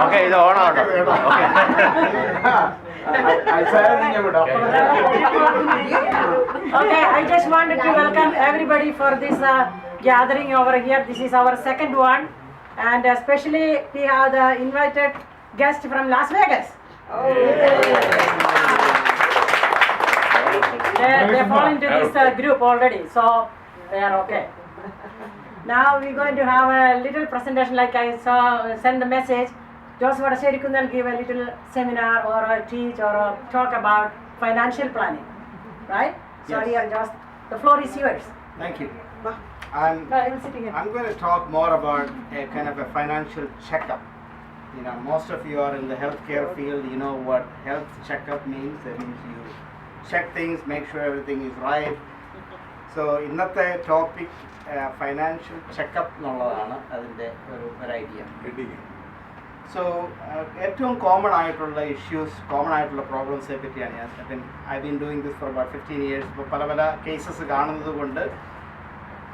Okay ഇത് ഓണാണോ? Okay, I just wanted to welcome everybody for this gathering over here. This is our second one, and especially we have the invited guest from Las Vegas. They fall into this group already, so they are okay. Now we're going to have a little presentation, like I saw, send the message. Joseph Vadasheri will give a little seminar or a teach or a talk about financial planning, right? So Yes. here, Joseph, the floor is yours. Thank you. I'm sitting here. I'm going to talk more about a kind of a financial checkup. You know, most of you are in the healthcare field. You know what health checkup means. That means you check things, make sure everything is right. So ഇന്നത്തെ topic financial checkup എന്നുള്ളതാണ് അതിൻ്റെ ഒരു idea. So ഏറ്റവും common ആയിട്ടുള്ള issues, common ആയിട്ടുള്ള പ്രോബ്ലംസിനെ പറ്റിയാണ് ഞാൻ I been doing this for about 15 years. ഇപ്പോൾ പല പല കേസസ് കാണുന്നത് കൊണ്ട്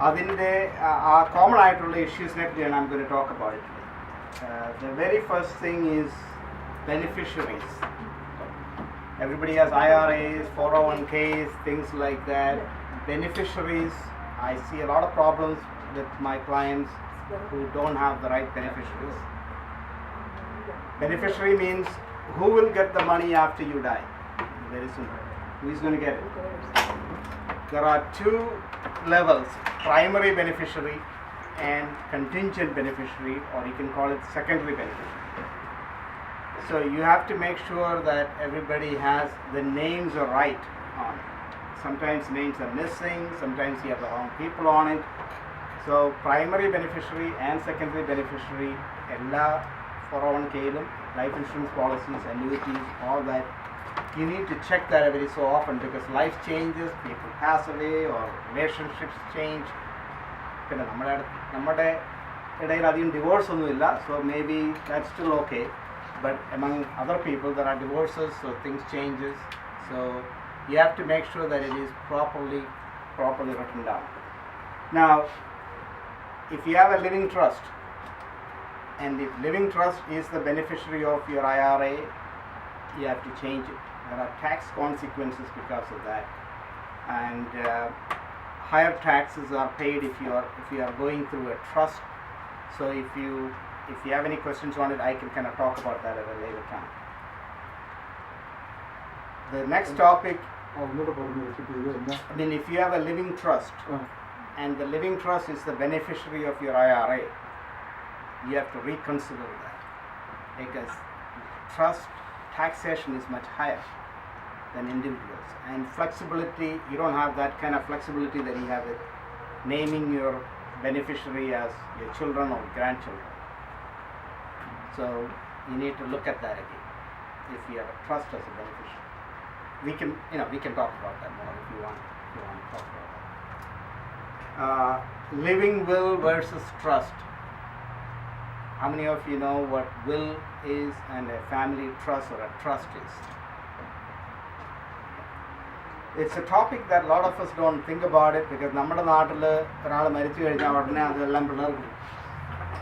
അതിൻ്റെ ആ കോമൺ ആയിട്ടുള്ള ഇഷ്യൂസിനെ പറ്റിയാണ് I am going to talk about it. The very first thing is beneficiaries. Everybody has IRAs, 401ks, things like that. Beneficiaries, I see a lot of problems with my clients who don't have the right beneficiaries. Beneficiary means who will get the money after you die. Very simple. Who is going to get it? There are two levels: primary beneficiary and contingent beneficiary, or you can call it secondary beneficiary. So you have to make sure that everybody has the names are right on it. Sometimes names are missing, sometimes you have the wrong people on it. So primary beneficiary and secondary beneficiary, ella 401k-ilum, life insurance policies, annuities, all that, you need to check that every so often, because life changes, people pass away, or relationships change. പിന്നെ നമ്മുടെ ഇടയിൽ അധികം divorce ഒന്നുമില്ല, so may be that's still okay. But among other people there are divorces, so things changes. So you have to make sure that it is properly written down. Now, if you have a living trust, and if living trust is the beneficiary of your IRA, you have to change it. There are tax consequences because of that, and higher taxes are paid if you are going through a trust. So if you have any questions on it, I can kind of talk about that at a later time. The next topic, I mean, if you have a living trust and the living trust is the beneficiary of your IRA, you have to reconsider that, because trust taxation is much higher than individuals, and flexibility, you don't have that kind of flexibility that you have with naming your beneficiary as your children or grandchildren. So you need to look at that again if you have a trust as a beneficiary. We can talk about that more if you want to talk about that. Living will versus trust. How many of you know what will is and a family trust or a trust is? It's a topic that a lot of us don't think about it, because നമ്മുടെ നാട്ടിൽ ഒരാൾ മരിച്ചു കഴിഞ്ഞാൽ ഉടനെ അതെല്ലാം പിള്ളേർക്ക്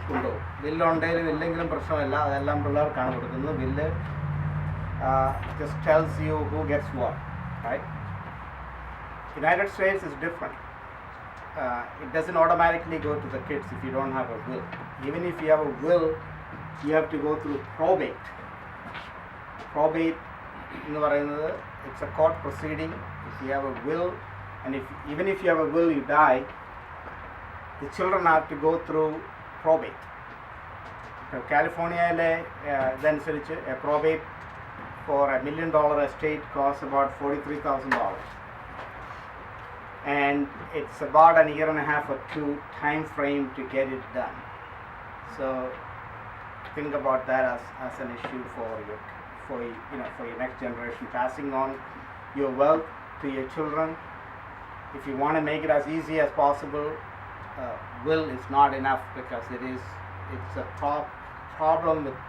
കൊണ്ടുപോകും. ബില്ലുണ്ടെങ്കിലും ഇല്ലെങ്കിലും പ്രശ്നമില്ല, അതെല്ലാം പിള്ളേർക്കാണ് കൊടുക്കുന്നത്. Bill just tells you who gets what, right? United States is different. It doesn't automatically go to the kids if you don't have a will. Even if you have a will, you have to go through probate. Probate എന്ന് പറയുന്നത്, it's a court proceeding. If you have a will, and even if you have a will, you die, the children have to go through probate. കാലിഫോർണിയയിലെ ഇതനുസരിച്ച് a probate for $1 million estate costs about $43,000, and it's about a year and a half or two time frame to get it done. So think about that as an issue for your next generation, passing on your wealth to your children. If you want to make it as easy as possible, will is not enough, because it's a problem with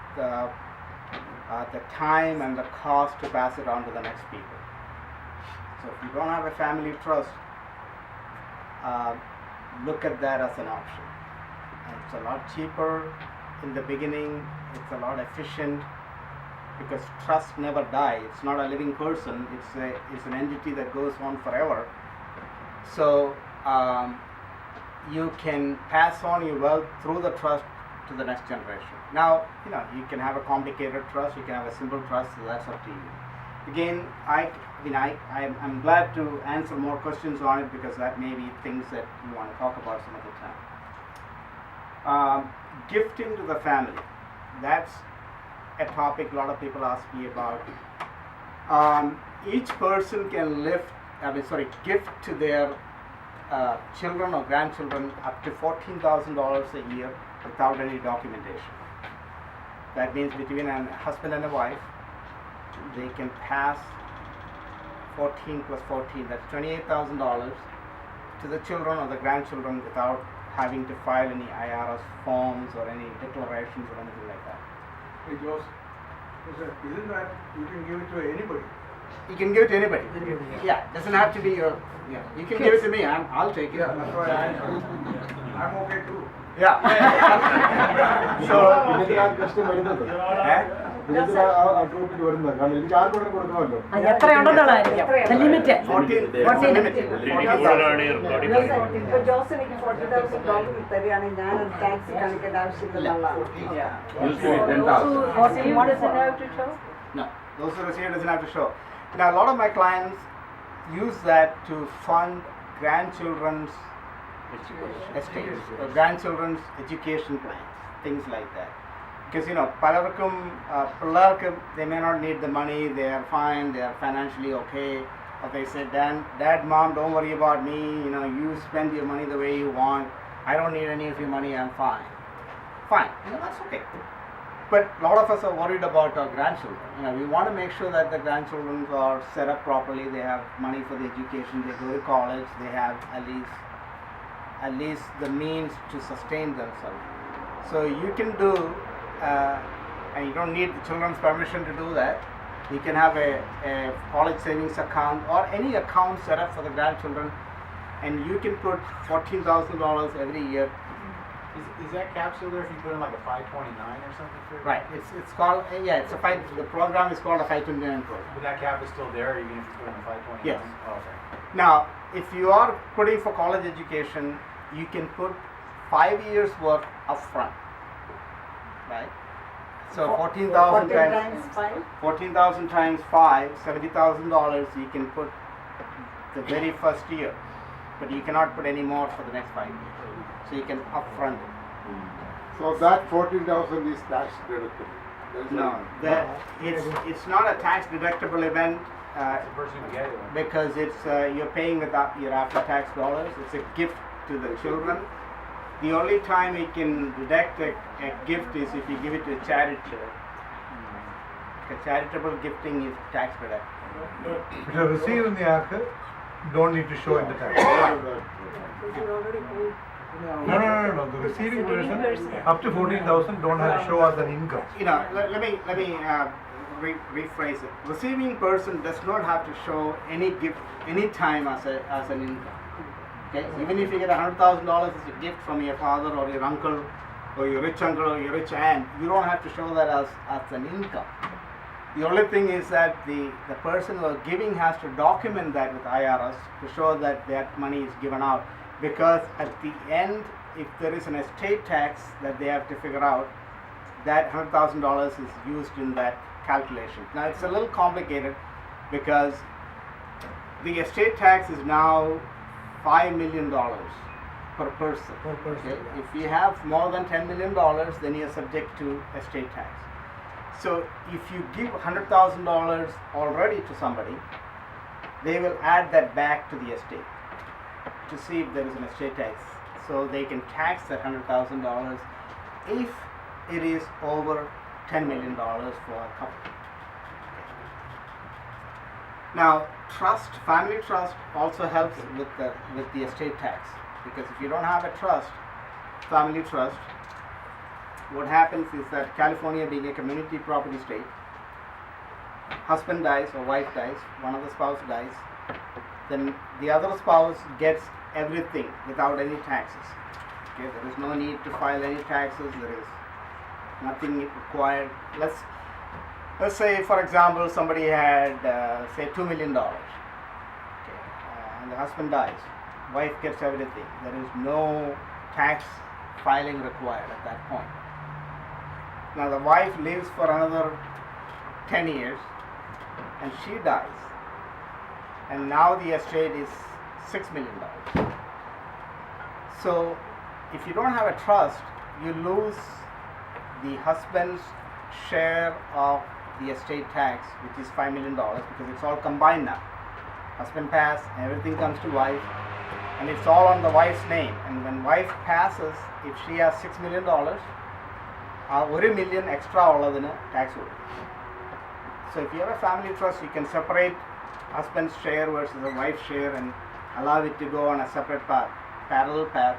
the time and the cost to pass it on to the next people. So if you don't have a family trust, look at that as an option. It's a lot cheaper in the beginning. It's a lot efficient because trust never dies. It's not a living person. It's an entity that goes on forever. So you can pass on your wealth through the trust to the next generation. Now, you can have a complicated trust, you can have a simple trust, so that's up to you. Again, I'm glad to answer more questions on it because that may be things that you want to talk about some other time. Gifting to the family. That's a topic a lot of people ask me about. Each person can gift to their children or grandchildren up to $14,000 a year without any documentation. That means between a husband and a wife, they can pass 14 plus 14, that's $28,000 to the children or the grandchildren without having to file any IRS forms or any declarations or anything like that. Hey Jose, isn't that you can give it to anybody? You can give it to anybody. Yeah, doesn't have to be your. Yeah, you can give it to me. I'll take it. Yeah, that's why I'm okay too. Yeah. So. ഇപ്പൊ ജോസ് എനിക്ക് $40,000 തരികയാണെങ്കിൽ ഞാൻ tax കാണിക്കേണ്ട ആവശ്യമില്ല. No, those who receive doesn't have to show. Now, a lot of my clients use that to fund grandchildren's estates or grandchildren's education plans, things like that. Because പലർക്കും പിള്ളേർക്ക് they may not need the money, they are fine, they are financially okay, but they say, Dad, Mom, don't worry about me, you spend your money the way you want, I don't need any of your money, I'm fine. Fine, that's okay. But a lot of us are worried about our grandchildren. We want to make sure that the grandchildren are set up properly, they have money for the education, they go to college, they have at least the means to sustain themselves. So you can do, and you don't need the children's permission to do that. You can have a college savings account or any account set up for the grandchildren, and you can put $14,000 every year. Is that cap still there if you put in like a 529 or something? Right. It's called the program is called a 529 program. But that cap is still there even if you put in a 529? Yes. Oh, okay. Now, if you are putting for college education, you can put 5 years worth up front. Right? So 14,000 times 5, $70,000 you can put the very first year. But you cannot put any more for the next 5 years. So you can upfront it. So that 14,000 is tax deductible. No, it's not a tax deductible event The person who get it. because you're paying with your after-tax dollars. It's a gift to the children. The only time you can deduct a gift is if you give it to a charity. A charitable gifting is tax deductible. If you receive in the act, you don't need to show in the tax. No. The receiving person up to 14,000 don't have to show as an income. Let me rephrase it. Receiving person does not have to show any gift any time as an income. Okay, even if you get $100,000 as a gift from your father or your uncle or your rich uncle or your rich aunt, you don't have to show that as an income. The only thing is that the person who is giving has to document that with IRS to show that money is given out. Because at the end, if there is an estate tax that they have to figure out, that $100,000 is used in that calculation. Now it's a little complicated because the estate tax is now $5 million per person. Okay? If you have more than $10 million, then you are subject to estate tax. So if you give $100,000 already to somebody, they will add that back to the estate to see if there is an estate tax. So they can tax that $100,000 if it is over $10 million for a couple. Now, family trust also helps with the estate tax, because if you don't have a family trust, what happens is that California being a community property state, husband dies or wife dies, one of the spouse dies, then the other spouse gets everything without any taxes. Okay, there is no need to file any taxes. There is nothing required. Let's say, for example, somebody had say $2 million, okay, and the husband dies, wife gets everything. There is no tax filing required at that point. Now the wife lives for another 10 years and she dies, and now the estate is $6 million. So if you don't have a trust, you lose the husband's share of the estate tax, which is $5 million, because it's all combined now. Husband passed, everything comes to wife, and it's all on the wife's name. And when wife passes, if she has $6 million, $1 million extra ulladinu tax കൊടുക്കും. So if you have a family trust, you can separate husband's share versus the wife's share and allow it to go on a separate path, parallel path,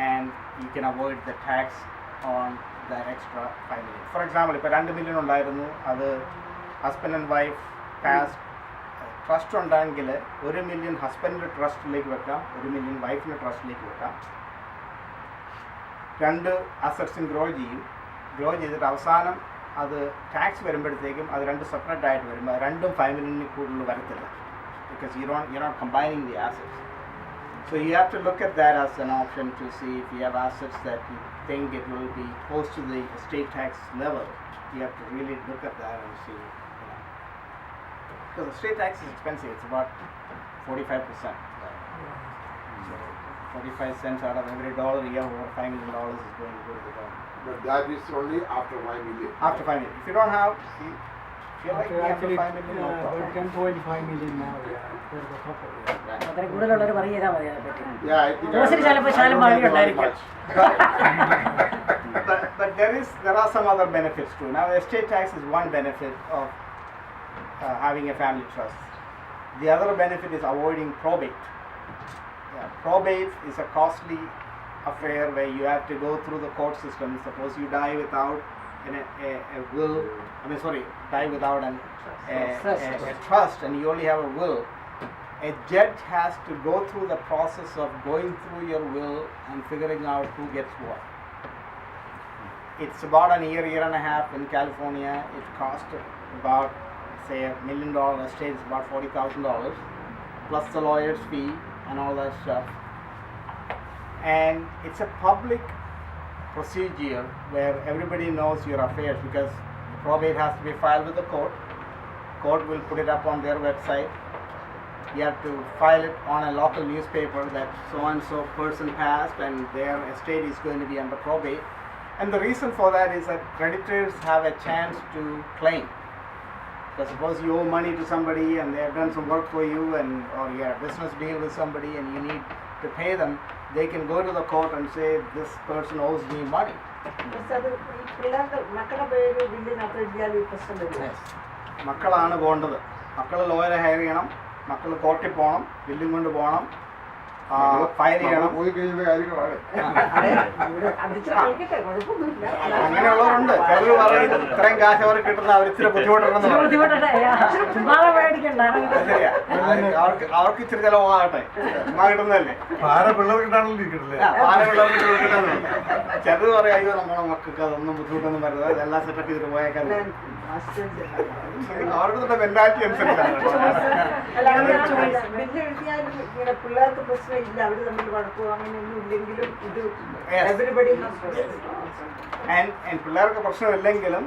and you can avoid the tax on that extra $5 million. For example, if $2 million ഉണ്ടായിരുന്നു, അത് husband and wife passed, trust ഉണ്ടെങ്കിൽ $1 million ഹസ്ബൻഡിൻ്റെ ട്രസ്റ്റിലേക്ക് വെക്കാം, $1 million വൈഫിൻ്റെ ട്രസ്റ്റിലേക്ക് വെക്കാം. രണ്ട് അസറ്റ്സും grow ചെയ്തിട്ട് അവസാനം അത് ടാക്സ് വരുമ്പോഴത്തേക്കും അത് രണ്ട് സെപ്പറേറ്റ് ആയിട്ട് വരുമ്പോൾ രണ്ടും $5 million കൂടുതൽ വരത്തില്ല, because you're not combining the assets. So you have to look at that as an option to see if you have assets that you think it will be close to the estate tax level. You have to really look at that and see, because estate tax is expensive. It's about 45%. So 45 cents out of every dollar you have, over $5 million is going to go to the government. But that is only after $5 million. After $5 million. If you don't have, feel like we have Actually, $5 million, no problem. 10.5 million now, for the couple. അത്രയും കൂടുതലുള്ളവർ പറയും ചെയ്താൽ മതി അതിനെപ്പറ്റി. Yeah, I think Mostly ചിലപ്പോൾ ശാലം പാടി ഉണ്ടായിരിക്കും. But there are some other benefits too. Now, estate tax is one benefit of having a family trust. The other benefit is avoiding probate. Probate is a costly affair where you have to go through the court system. Suppose you die without a will, die without a trust, and you only have a will. A judge has to go through the process of going through your will and figuring out who gets what. It's about a year and a half in California. It costs about, say, $1 million estate is about $40,000, plus the lawyer's fee and all that stuff. And it's a public procedure where everybody knows your affairs, because probate has to be filed with the court. Court will put it up on their website. You have to file it on a local newspaper that so and so person passed and their estate is going to be under probate. And the reason for that is that creditors have a chance to claim. Because suppose you owe money to somebody and they have done some work for you, or you have a business deal with somebody and you need to pay them, they can go to the court and say, this person owes me money. അത് ഈ പിള്ളേരുടെ മക്കളുടെ പേര് ബില്ലിനകത്ത് എഴുതിയാൽ ഈ പ്രശ്നം വരും. മക്കളാണ് പോകേണ്ടത്. മക്കൾ ലോയറെ ഹയർ ചെയ്യണം, മക്കൾ കോർട്ടിൽ പോകണം, ബില്ലും കൊണ്ട് പോകണം, ഫയൽ ചെയ്യണം. പോയി കഴിയുന്ന കാര്യങ്ങളാണ്. അടിച്ച് കളിക്കട്ടെ, കുഴപ്പമൊന്നുമില്ല. അങ്ങനെയുള്ളവരുണ്ട്. ചിലർ പറയും ഇത്രയും കാശ് അവർ കിട്ടുന്ന അവർ ഇച്ചിരി ബുദ്ധിമുട്ടുണ്ടെന്ന് പറയും. ബുദ്ധിമുട്ടുണ്ട്. ചുമ്മാതെ മേടിക്കണ്ട. ശരിയാ, അവർക്ക് ഇച്ചിരി ചിലവാകട്ടെ, ചുമ്മാ കിട്ടുന്നതല്ലേ. പാര പിള്ളേർക്കിട്ടാണല്ലോ ഇരിക്കട്ടില്ലേ. പാലമുള്ളവർക്ക് കിട്ടുന്നത്. ചിലത് പറയാം, അയ്യോ നമ്മുടെ മക്കൾക്ക് അതൊന്നും ബുദ്ധിമുട്ടൊന്നും വരുന്നത്, ഇതെല്ലാം സെറ്റപ്പ് ചെയ്തിട്ട് പോയേക്കാൻ. അവരുടെ മെന്റാലിറ്റി അനുസരിച്ചാണ്. അല്ല, അങ്ങനെ ബില്ല് എഴുതിയാലും ഇങ്ങനെ പിള്ളേർക്ക് പ്രശ്നമില്ല, അവർ തമ്മിൽ വഴക്കോ അങ്ങനെയൊന്നും ഇല്ലെങ്കിലും ഇത് എവരിബഡി ആൻഡ് പിള്ളേർക്ക് പ്രശ്നമില്ലെങ്കിലും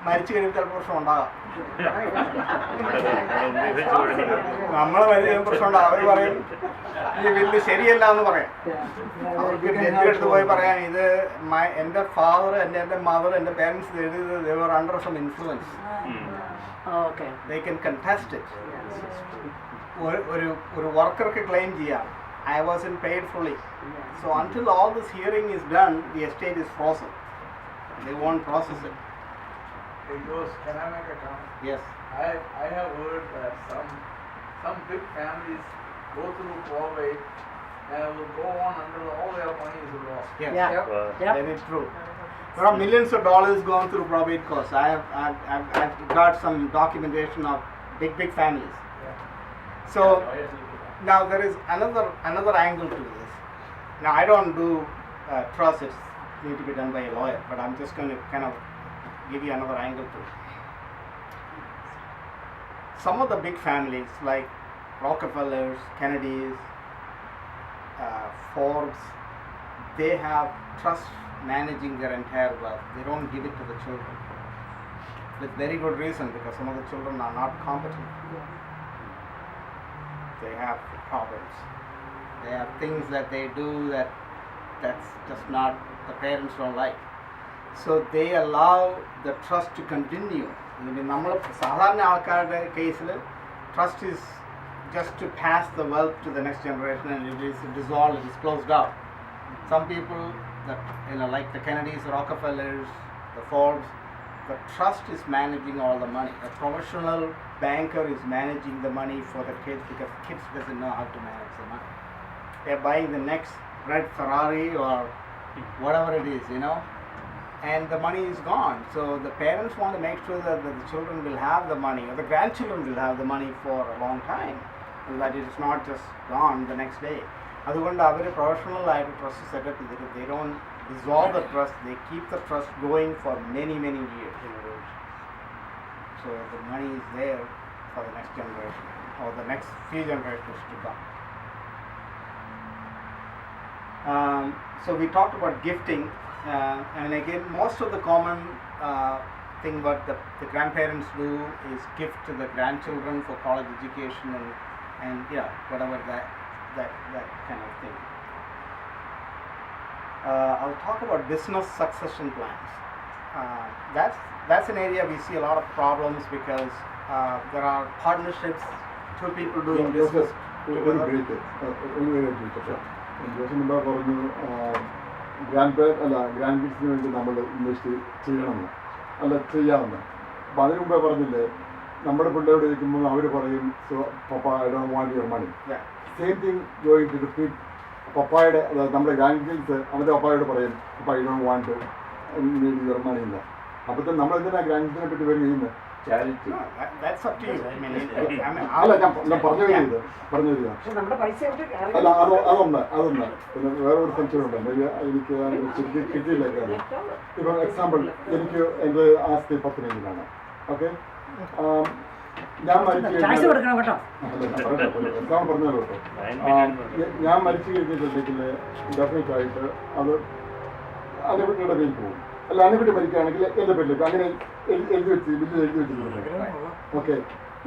മരിച്ചു കഴിയുമ്പോൾ ചിലപ്പോൾ പ്രശ്നം ഉണ്ടാകാം. നമ്മൾ മരിച്ചു കഴിയുമ്പോൾ പ്രശ്നം ഉണ്ടാകും. അവർ പറയും ഈ ബില്ല് ശരിയല്ല എന്ന് പറയാം. അവർക്ക് ജഡ്ജിയെടുത്ത് പോയി പറയാം, ഇത് എൻ്റെ ഫാദർ, എൻ്റെ മദർ, എൻ്റെ പേരൻസ് എഴുതിയത് they were under some influence. Okay. They can contest it. ഒരു വർക്കർക്ക് ക്ലെയിം ചെയ്യാം, I wasn't paid fully. So until all this hearing is done, the estate is frozen. They won't process it. Can I make a comment? Yes. I have heard that some big families go through probate and will go on until all their money is lost. Yes. Yeah. Yep. That is true. There are millions of dollars going through probate courts. I've got some documentation of big families. So Now there is another angle to this. Now I don't do trust; it's need to be done by a lawyer. But I'm just going to kind of give you another angle to it. Some of the big families like Rockefellers, Kennedys, Forbes, they have trust managing their entire wealth. They don't give it to the children. With very good reason, because some of the children are not competent. They have problems. They have things that they do that's just not, the parents don't like. So they allow the trust to continue. നമ്മൾ സാധാരണ ആൾക്കാരുടെ കേസിൽ trust is just to pass the wealth to the next generation, and it is dissolved, it is closed out. Some people that like the Kennedys, the Rockefellers, the Forbes, the trust is managing all the money. A professional banker is managing the money for the kids because kids doesn't know how to manage the money. They're buying the next red Ferrari or whatever it is, and the money is gone. So the parents want to make sure that the children will have the money, or the grandchildren will have the money for a long time, and that it is not just gone the next day. അതുകൊണ്ട് അവർ professional ആയിട്ട് trust setup ചെയ്തിട്ട് they don't dissolve the trust, they keep the trust going for many years. So the money is there for the next generation or the next few generations to come. So we talked about gifting, and again most of the common thing what the grandparents do is gift to the grandchildren for college education and whatever that kind of thing. I'll talk about business succession plans. That's an area we see a lot of problems because there are partnerships, two people doing business together. പറഞ്ഞു grand കിഡ്സിന് വേണ്ടി നമ്മൾ invest ചെയ്യണമെന്ന് ചെയ്യാമെന്ന്. അപ്പം അതിനു മുമ്പേ പറഞ്ഞില്ലേ, നമ്മുടെ പിള്ളേരോട് ഇരിക്കുമ്പോൾ അവർ പറയും papa I don't want your money. Same thing going to repeat പപ്പായുടെ, അതായത് നമ്മുടെ ഗ്രാൻഡ് കിഡ്സ് അവൻ്റെ പപ്പായോട് പറയും papa I don't want your money ഇല്ല. അപ്പോഴത്തെ നമ്മളെന്തിനാണ് ഗ്രാൻഡ് കിഡ്സിനെ പറ്റി വരിക ചെയ്യുന്നത്? ചാരിറ്റി. അല്ല ഞാൻ പറഞ്ഞു തരിക അല്ല അതൊന്ന് പിന്നെ വേറൊരു സംശയമുണ്ട്. എനിക്ക് ശരിക്കും കിട്ടിയില്ല. ഇപ്പം എക്സാമ്പിൾ, എനിക്ക് എൻ്റെ ആസ്തി 10 മില്യനാണ്. ഓക്കെ, ഞാൻ മരിച്ചു എക്സാമ്പിൾ പറഞ്ഞാലോ കേട്ടോ. ഞാൻ മരിച്ചു കഴിഞ്ഞിട്ടുണ്ടെങ്കിൽ ഡെഫിനറ്റ് ആയിട്ട് അത് അനുകുട്ടിയുടെ പേരിൽ പോകും. അല്ല, അനുകുട്ടി മരിക്കുകയാണെങ്കിൽ എൻ്റെ പേരിലേക്ക് അങ്ങനെ എഴുതി വെച്ചിട്ടുണ്ട്. ഓക്കെ,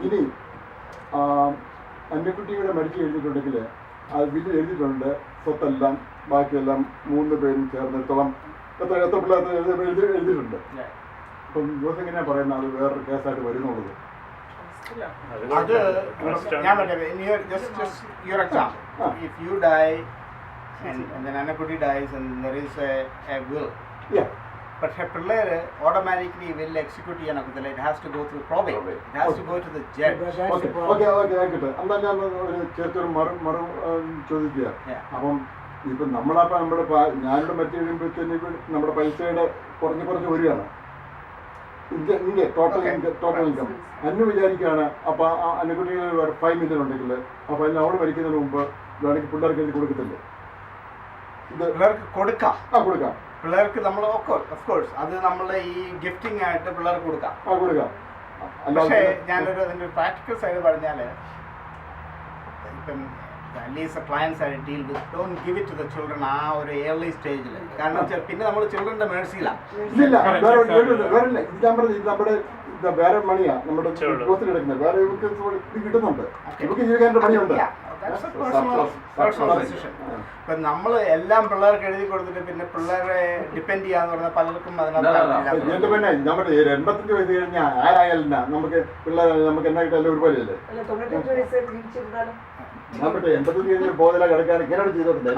ഇനി അനുകുട്ടിയുടെ മരിച്ചു എഴുതിയിട്ടുണ്ടെങ്കിൽ അത് ബില്ല് എഴുതിയിട്ടുണ്ട്, സ്വത്തെല്ലാം ബാക്കിയെല്ലാം 3 പേരും ചേർന്നിടത്തോളം എത്ര പിള്ളേർ എഴുതിയിട്ടുണ്ട്. അപ്പം ജോസ് എങ്ങനെയാണ് പറയുന്നത് അത് വേറൊരു കേസായിട്ട് വരുന്നുള്ളത്? If you die and then Anakuti dies and there is a will, but her pillar automatically will execute Anakutala. It has to go through probate. It has to go to the judge. Okay, ആയിക്കോട്ടെ. എന്നാൽ ഞാൻ ഒരു ചെറിയൊരു മറു ചോദിക്കുക. അപ്പം ഇപ്പം നമ്മളപ്പം ഞാനിവിടെ മറ്റു കഴിയുമ്പോഴത്തേന് നമ്മുടെ പൈസയുടെ കുറഞ്ഞ് വരികയാണ്. ടോട്ടൽ ഇൻകം അന്ന് വിചാരിക്കുകയാണ്. അപ്പം അനുകുട്ടികൾ 5 മില്യൺ ഉണ്ടെങ്കിൽ അപ്പം അതിന് അവൾ മരിക്കുന്നതിന് മുമ്പ് വേണമെങ്കിൽ പിള്ളേർക്ക് എഴുതി കൊടുക്കത്തില്ലേ? ഇത് പിള്ളേർക്ക് കൊടുക്കാം. കൊടുക്കാം. പിള്ളേർക്ക് നമ്മൾ ഓഫ്കോഴ്സ് അത് നമ്മൾ ഈ ഗിഫ്റ്റിംഗ് ആയിട്ട് പിള്ളേർക്ക് കൊടുക്കാം. പക്ഷേ ഞാനൊരു അതിൻ്റെ പ്രാക്ടിക്കൽ സൈഡ് പറഞ്ഞാൽ ഇപ്പം അറ്റ്ലീസ്റ്റ് ക്ലയൻസ് ആയിട്ട് deal with don't give it to the children ആ ഒരു ഏർലി സ്റ്റേജിൽ. കാരണം പിന്നെ നമ്മൾ ചിൽഡ്രൻ്റെ മേഴ്സിയിലാണ്. വേറെ മണിയാ നമ്മുടെ ക്ലോസിൽ കിടക്കുന്നത്. വേറെ ഇവർക്ക് ഇത് കിട്ടുന്നുണ്ട്, ഇവർക്ക് ജീവിക്കാനുള്ള പണിയുണ്ട്. ഇപ്പം നമ്മൾ എല്ലാം പിള്ളേർക്ക് എഴുതി കൊടുത്തിട്ട് പിന്നെ പിള്ളേരെ ഡിപ്പെൻഡ് ചെയ്യാന്ന് പറഞ്ഞാൽ പലർക്കും അതിനകത്ത് എന്റെ പിന്നെ നമ്മുടെ 85 വയസ്സ് കഴിഞ്ഞാൽ ആരായാലും നമുക്ക് പിള്ളേരെ നമുക്ക് എന്നാ കിട്ടാൻ ഒരുപോലെയല്ലേ? നമ്മുടെ 85 കഴിഞ്ഞ് ബോധല കിടക്കാൻ ഇങ്ങനെ ചെയ്തോട്ടെ.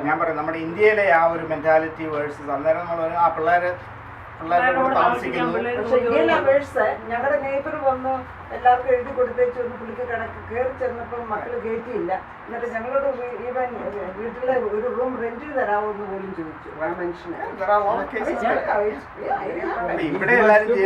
ഞാൻ പറയാം നമ്മുടെ ഇന്ത്യയിലെ ആ ഒരു മെന്റാലിറ്റി വേഴ്സസ് അന്നേരം നമ്മൾ ആ പിള്ളേർ പിള്ളേരുടെ കൂടെ താമസിക്കുന്നു. പക്ഷെ ഇന്ത്യൻ അവേഴ്സ് ഞങ്ങളുടെ നെയ്ബർ വന്ന് എല്ലാവർക്കും എഴുതി കൊടുത്തേച്ച് ഒന്ന് പുള്ളിക്ക് കയറി ചെന്നപ്പോൾ മക്കള് കയറ്റിയില്ല. എന്നിട്ട് ഞങ്ങളോട് ഈവൻ വീട്ടിലെ ഒരു റൂം റെന്റ് തരാമോ എന്ന് പോലും ചോദിച്ചു ആ മനുഷ്യനെ. There are a lot of cases. Yeah, ഇവിടെ എല്ലാവരും